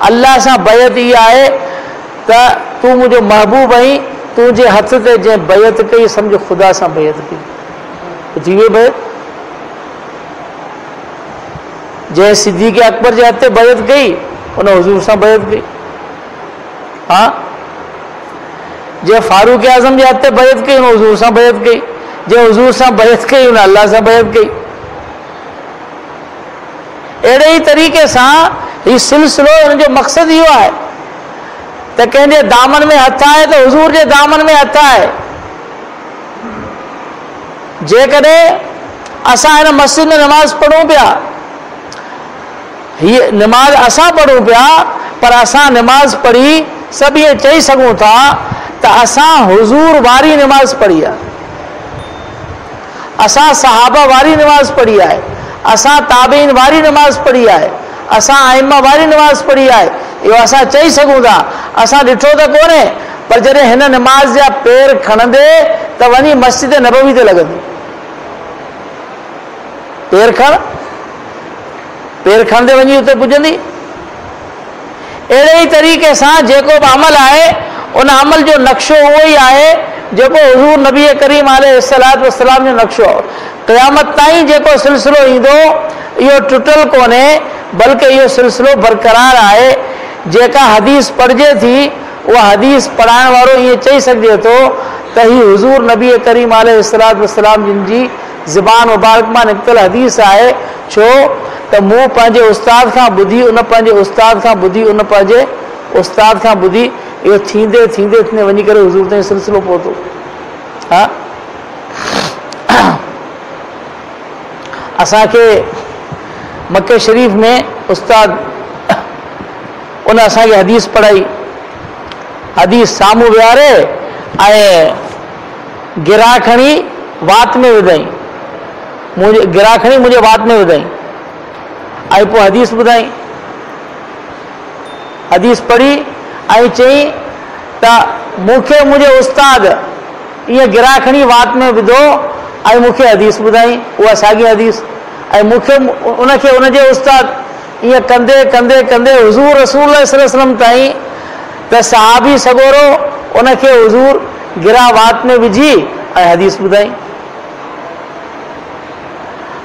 अल्लाह सां बैत इहा आहे त तूं मुंहिंजो महबूब आहीं, तुंहिंजे हथ ते जंहिं बैत कई सम्झो ख़ुदा सां बैत कई, थी वई बैत। जंहिं सिद्दीक़ अकबर जे हथ ते बैत कई उन हुज़ूर सां बैत कई। हा, जंहिं फारूक आज़म जे हथ ते बैत कई उन हुज़ूर सां बैत कई, जंहिं हुज़ूर सां बैत कई उन अल्लाह सां बैत कई। अहिड़े ई तरीक़े सां हीउ सिलसिलो, हुन जो मक़सदु इहो आहे त कंहिंजे दामन में हथु आहे त हुज़ूर जे दामन में हथु आहे। जेकॾहिं असां हिन मस्जिद में नमाज़ पढ़ूं पिया, हीअ नमाज़ असां पढ़ूं पिया, पर असां नमाज़ पढ़ी सभु इहे चई सघूं था त असां हुज़ूर वारी नमाज़ पढ़ी आहे, असां सहाबा वारी नमाज़ पढ़ी आहे, असां ताबईन वारी नमाज़ पढ़ी आहे, असां आइम्मा वारी नमाज़ पढ़ी आहे, इहो असां चई सघूं था। असां ॾिठो त कोन्हे, पर जॾहिं हिन नमाज़ जा पेर खणंदे त वञी मस्जिद नबवी ते लॻंदी, पेर खणंदे वञी उते पुॼंदी। अहिड़े ई तरीक़े सां जेको बि अमल आहे उन अमल जो नक्शो उहो ई आहे जेको हुज़ूर नबी करीम अलैहिस्सलातु वस्सलाम जो नक्शो आहे। क़यामत ताईं जेको सिलसिलो ईंदो इहो टुटल कोन्हे, बल्कि इहो सिलसिलो बरक़रार आहे। जेका हदीस पढ़िजे थी उहा हदीस पढ़ाइण वारो ईअं चई सघिजे थो त हीउ हुज़ूर नबी करीम अलैहिस्सलातु वस्सलाम जिन जी ज़बान मुबारक मां निकितल हदीस आहे। छो त मूं पंहिंजे उस्ताद खां ॿुधी, उन पंहिंजे उस्ताद खां ॿुधी, उन पंहिंजे उस्ताद खां ॿुधी, इहो थींदे थींदे थींदे वञी करे हुज़ूर ताईं सिलसिलो पहुतो। हा, असांखे मक्के शरीफ़ में उस्ताद उन असांखे हदीस पढ़ाई, हदीस साम्हूं विहारे ऐं गिरा खणी वात में विधाई, मुंहिंजे गिरा खणी मुंहिंजे वात में विधाई ऐं पोइ हदीस ॿुधाई। हदीस पढ़ी ऐं चई त मूंखे मुंहिंजे उस्ताद ईअं गिरा खणी वात में विधो ऐं मूंखे हदीस ॿुधाई, उहा साॻी हदीस। ऐं मूंखे उनखे उनजे उस्ताद ईअं कंदे कंदे कंदे हुज़ूर रसूल सल्लल्लाहु अलैहि वसल्लम ताईं त सहाबी सॻोरो उनखे हुज़ूर गिरा वात में विझी ऐं हदीस ॿुधाई।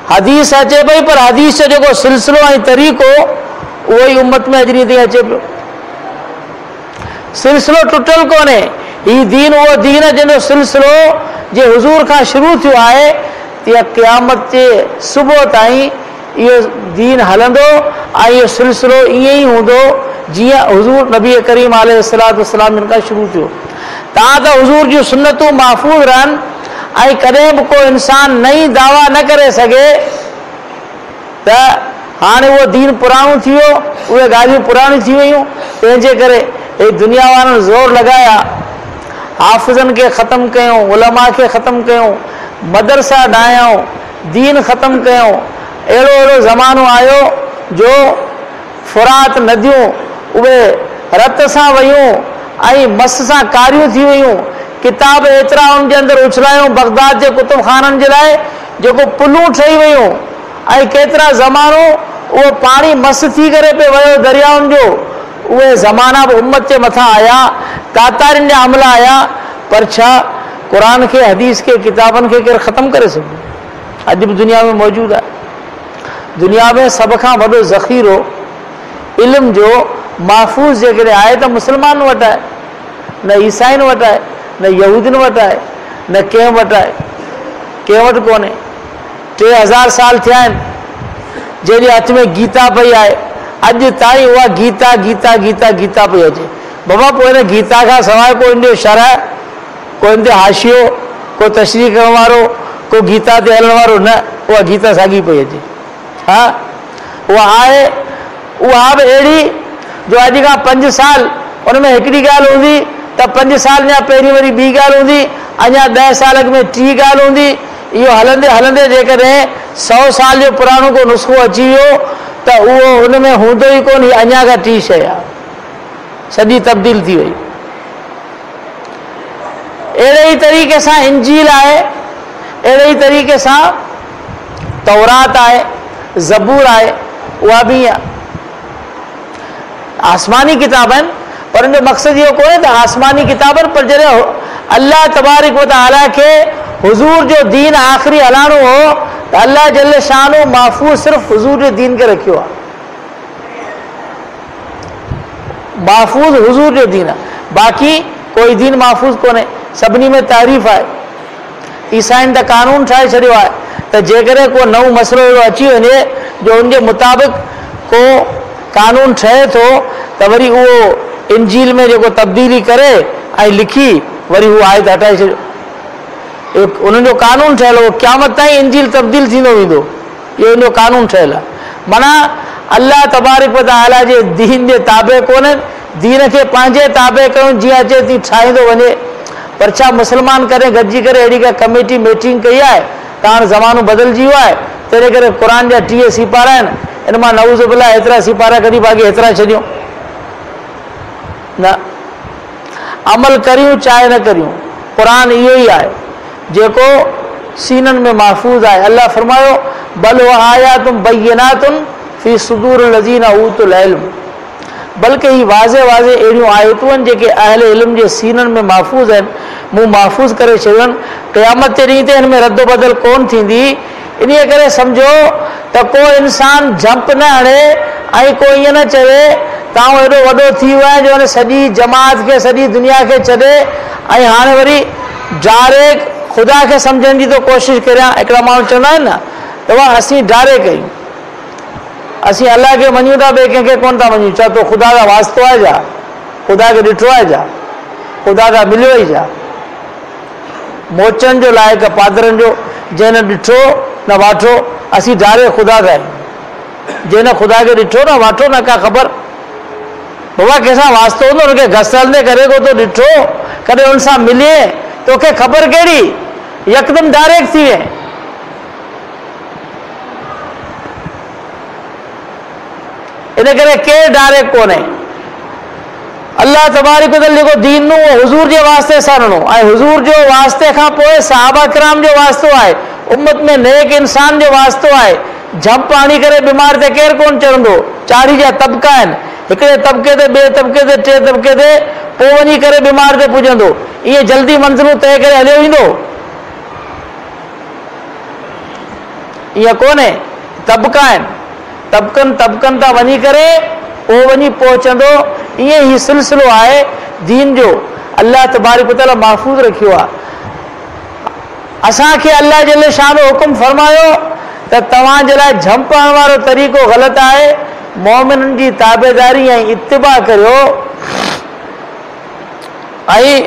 हदीस अचे पई पर हदीस जो जेको सिलसिलो ऐं तरीक़ो उहो ई उम्मत में अॼु ताईं अचे पियो। सिलसिलो टुटल कोन्हे, ही दीन उहो दीन जंहिंजो सिलसिलो जे हुज़ूर खां शुरू थियो आहे तीअं क़यामत जे सुबुह ताईं इहो दीन हलंदो ऐं इहो सिलसिलो ईअं ई हूंदो जीअं हुज़ूर नबी करीम अलैहिस्सलातु वस्सलाम हिन खां शुरू थियो। तव्हां त हुज़ूर जूं सुन्नतूं महफ़ूज़ रहनि ऐं कॾहिं बि को इंसान नई दावा न करे सघे त हाणे उहो दीन पुराणो थी वियो, उहे ॻाल्हियूं पुराणियूं थी वियूं। तंहिंजे करे हे दुनिया वारनि ज़ोर लॻाया, हाफ़िज़नि खे ख़तमु कयूं, उलमा खे ख़तमु कयूं, मदरसा ॾाहियूं, दीन ख़तमु कयूं। अहिड़ो अहिड़ो ज़मानो आयो जो फुरात नदियूं उहे रत सां वयूं ऐं मस सां कारियूं थी वयूं। किताब एतिरा उन जे अंदरि उछलायूं बगदाद जे कुतुब खाननि जे लाइ जेको पुलूं ठही वयूं ऐं केतिरा ज़मानो उहो पाणी मस थी करे पियो वियो दरियाउनि जो। उहे ज़माना बि उम्मत जे मथां आया, तातारियुनि जा हमला आया, पर छा क़ुरान खे हदीस खे किताबनि खे केरु ख़तमु करे सघे? अॼु बि दुनिया में मौजूदु आहे। दुनिया में सभ खां वॾो ज़ख़ीरो इल्म जो महफ़ूज़ जेकॾहिं आहे त मुस्लमान वटि आहे, न ईसाइन वटि आहे, न यहूदियुनि वटि आहे, न कंहिं वटि आहे, कंहिं वटि कोन्हे। 3000 साल थिया आहिनि जंहिंजे हथ में गीता पई आहे, अॼु ताईं उहा गीता गीता गीता गीता पई अचे। बाबा पोइ हिन गीता खां सवाइ को इन जो शरह, को इन ते हाशियो, को तशरीह करण वारो, को गीता ते हलण वारो न, उहा गीता साॻी पई अचे। हा उहा आहे, उहा बि अहिड़ी जो अॼु खां 5 साल उन में हिकिड़ी ॻाल्हि हूंदी त 5 साल जा पहिरीं वरी ॿी ॻाल्हि हूंदी, अञा 10 साल में टी ॻाल्हि हूंदी। इहो हलंदे हलंदे जेकॾहिं 100 साल जो पुराणो को नुस्ख़ो अची वियो त उहो हुन में हूंदो ई कोन, अञा खां टी शइ आहे, सॼी तब्दील थी वई। अहिड़े ई तरीक़े सां इंजील आहे, अहिड़े ई तरीक़े सां तौरात आहे, ज़बूर आहे, उहा बि आहे। आसमानी किताब आहिनि पर उन जो मक़सदु इहो कोन्हे त आसमानी किताबनि, पर जॾहिं अल्लाह तबारक व तआला खे हुज़ूर जो दीन आख़िरी हलाइणो हो त अल्लाह जल्ल शानो महफ़ूज़ सिर्फ़ु हुज़ूर जो दीन खे रखियो आहे। महफ़ूज़ हुज़ूर जो दीन आहे, बाक़ी कोई दीन महफ़ूज़ कोन्हे, सभिनी में तारीफ़ आहे। ईसाइन त कानून ठाहे छॾियो आहे त जेकॾहिं को नओं मसइलो अहिड़ो अची वञे जो उनजे मुताबिक़ को कानून ठहे थो त वरी उहो इंजील में जेको तब्दीली करे ऐं लिखी वरी उहो आयत हटाए छॾियो। उन्हनि जो कानून ठहियल हो, क़यामत ताईं इंजील तब्दील थींदो वेंदो, इहो उनजो कानून ठहियल आहे। माना अल्लाह तबारक व तआला जे दीन जे ताबे कोन्हे, दीन खे पंहिंजे ताबे कयूं जीअं अचे थी ठाहींदो वञे। पर छा मुस्लमान करे गॾिजी करे अहिड़ी का कमेटी मीटिंग कई आहे त हाणे ज़मानो बदिलजी वियो आहे, तंहिं करे क़ुर जा 30 सिपारा आहिनि, इन मां नऊज़ बिल्लाह एतिरा सिपारा कढी बाक़ी एतिरा छॾियूं न। अमल करियूं चाहे न करियूं, क़ुर इहो ई आहे जेको सीननि में महफ़ूज़ आहे। अल्लाह फरमायो बल व आयातुम बय्यिनातुन फी सुदूर लज़ीना ऊतुल इल्म, बल्कि ही वाज़े वाज़े अहिड़ियूं आयतूं आहिनि जेके अहल इल्म जे सीननि में महफ़ूज़ आहिनि, मूं महफ़ूज़ करे छॾियनि। क़यामत जे ॾींहं ते हिन में रद्द बदल कोन थींदी। इन करे सम्झो त को इंसान जंप न हणे ऐं को ईअं न चवे तव्हां एॾो वॾो थी वियो आहे जो हिन सॼी जमात खे, सॼी दुनिया खे छॾे ऐं हाणे वरी डायरेक्ट ख़ुदा खे सम्झण जी तो कोशिशि करियां। हिकिड़ा माण्हू चवंदा आहिनि न त वाह असीं डायरेक्ट कयूं, असीं अलाह खे मञूं था, ॿिए कंहिंखे कोन था मञूं। छा तो ख़ुदा का वास्तो आहे छा? ख़ुदा खे ॾिठो आहे छा? ख़ुदा खां मिलियो ई छा? मोचनि जो लाइक़ु पादरनि जो जंहिं न ॾिठो न वाठो असी डायरेक्ट खुदा का जैन खुदा के ॾिठो न वाठो न का ख़बर बाबा कंहिंसां वास्तो हूंदो उनखे घसंदे करे को तो ॾिठो कॾहिं उन सां मिले तोखे ख़बर कहिड़ी यकदम डायरेक्ट थी वए इन करे केरु डायरेक्ट कोन्हे अल्लाह तबारक व तआला जेको दीन नु हुजूर जे वास्ते सां ॾिनो ऐं हुजूर जो वास्ते खां पोइ सहाबा किराम जो वास्तो आहे उम्मत में नेक इंसान जो वास्तो आहे झंप आणी करे बीमार ते केरु कोन चढ़ंदो चाढ़ी जा तबका आहिनि हिकिड़े तबके ते ॿिए तबके ते टे तबके ते पोइ वञी करे बीमार ते पुॼंदो ईअं जल्दी मंज़िलूं तय करे हलियो ईंदो ईअं कोन्हे तबका आहिनि तबकनि तबकनि तां वञी करे पोइ वञी पहुचंदो ईअं ई सिलसिलो आहे दीन जो अल्लाह तबारक व तआला महफ़ूज़ रखियो आहे असांखे अल्लाह जल्ल शानो हुकुम फरमायो त तव्हांजे लाइ झंप हणण वारो तरीक़ो ग़लति आहे मोमिननि जी ताबेदारी ऐं इत्तिबा करियो ऐं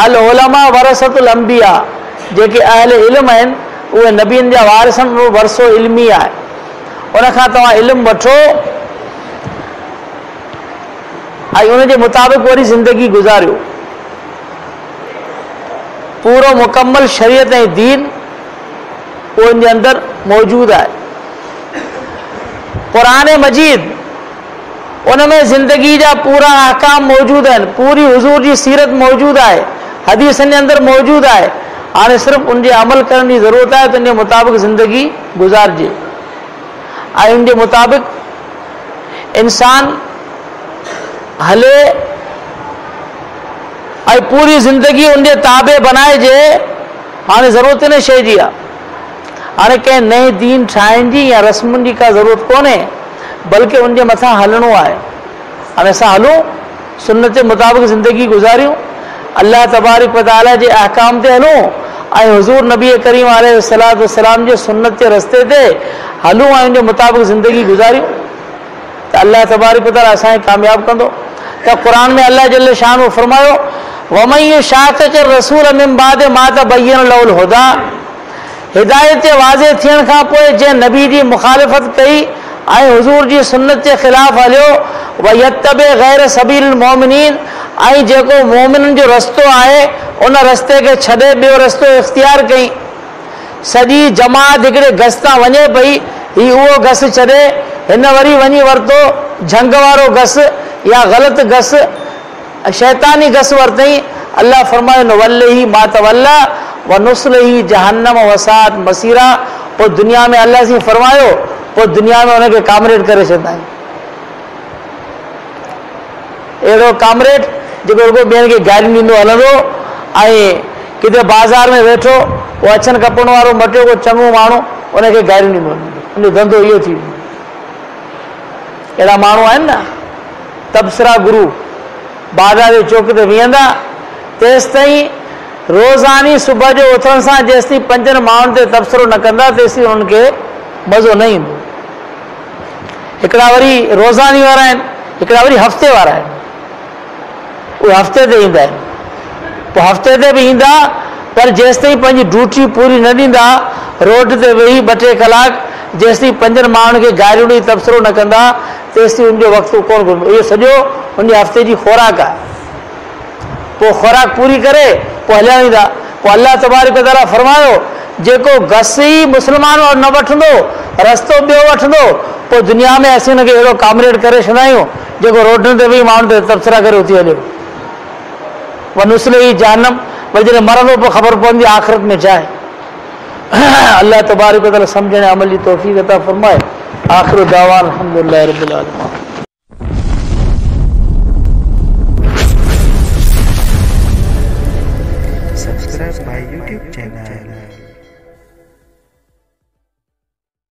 अल उलमा वरसतुल अंबिया जेके अहल इल्म आहिनि उहे नबियनि जा वारिसन उहो वरसो इल्मी आहे उनखां तव्हां इल्मु वठो ऐं उनजे मुताबिक़ वरी ज़िंदगी गुज़ारियो पूरो मुकम्मल शरीयत ऐं दीन उनजे अंदरि मौजूदु आहे क़ुरान मजीद उनमें ज़िंदगी जा पूरा अहकाम मौजूदु आहिनि पूरी हुज़ूर जी सीरत मौजूदु आहे हदीसनि जे अंदरि मौजूदु आहे हाणे सिर्फ़ु उनजे अमल करण जी ज़रूरत आहे त उनजे मुताबिक़ ज़िंदगी गुज़ारिजे ऐं उनजे मुताबिक़ इंसान हले ऐं पूरी ज़िंदगी उनजे ताबे बनाइजे हाणे ज़रूरत इन शइ जी आहे हाणे कंहिं नए दीन ठाहिण जी या रस्मुनि जी का ज़रूरत कोन्हे बल्कि उनजे मथां हलणो आहे हाणे असां हलूं सुन्नत जे मुताबिक़ ज़िंदगी गुज़ारियूं अल्लाह तबारक व तआला जे अहकाम ते हलूं ऐं हुज़ूर नबी करीम अलैहिस्सलातु वस्सलाम जे सुन्नत जे रस्ते ते हलूं ऐं उनजे मुताबिक़ ज़िंदगी गुज़ारियूं त अल्लाह तबारक व तआला असांखे कामयाबु कंदो त क़ुरान में अल्लाह जल्ल शानो फरमायो वमन युशाक़िक़ रसूल मिन बाद मा तबय्यन लहुल हुदा हिदायत जे वाज़े थियण खां पोइ जंहिं नबी जी मुखालिफ़त कई ऐं हुज़ूर जी सुन्नत जे ख़िलाफ़ हलियो व यत्तबे गैर सबील मोमिनीन ऐं जेको मोमिननि जो रस्तो आहे उन रस्ते खे छॾे ॿियो रस्तो इख़्तियार कई सॼी जमात हिकिड़े गस तां वञे पई हीउ उहो घस छॾे हिन वरी वञी वरितो झंग वारो घस या ग़लति घस शैतानी घस वरितई अल्लाह फरमायो न वल्लही मा तवल्ला व नुस्लही जहन्नम वसात मसीरा पोइ दुनिया में अल्लाह से फरमायो पोइ दुनिया में उनखे कामरेड करे छॾंदा आहियूं अहिड़ो कामरेड जेको रुगो ॿियनि खे गारियूं ॾींदो हलंदो ऐं किथे बाज़ार में वेठो उहो अछनि कपड़नि वारो मटियो को चङो माण्हू उनखे गारियूं ॾींदो उनजो धंधो इहो थी वेंदो अहिड़ा माण्हू आहिनि न तबसरा गुरू बाज़ार जे चौक ते बीहंदा तेसि ताईं रोज़ानी सुबुह जो उथण सां जेसि ताईं पंजनि माण्हुनि ते तबसरो न कंदा तेसि ताईं उन्हनि खे मज़ो न ईंदो हिकिड़ा वरी रोज़ानी वारा आहिनि हिकिड़ा वरी हफ़्ते वारा आहिनि उहे हफ़्ते ते ईंदा आहिनि पोइ हफ़्ते ते बि ईंदा पर जेसि ताईं पंहिंजी ड्यूटी पूरी न ॾींदा रोड ते वेही ॿ टे कलाक जेसि ताईं पंजनि माण्हुनि खे गारियूं ॾेई तबसरो न कंदा तेसि ताईं उनजो वक़्तु कोन घुमंदो इहो सॼो उन हफ़्ते जी ख़ुराक आहे पोइ ख़ुराक पूरी करे पोइ हलिया ईंदा पोइ अल्लाह तबारक व तआला फरमायो जेको घस ई मुस्लमान न वठंदो रस्तो ॿियो वठंदो पोइ दुनिया में असीं हुनखे अहिड़ो कामरेड करे छॾंदा आहियूं जेको रोडनि ते वेही माण्हुनि ते तबसरा करे उथी हलियो व नुस्लही जहन्नम वरी जॾहिं मरंदो पोइ ख़बर पवंदी आख़िरत में छा आहे अल्लाह तबारक व तआला सम्झण अमल जी तौफ़ीक़ अता फरमाए आख़िर दावान अल्हम्दुलिल्लाहि रब्बिल आलमीन Subscribe my YouTube channel.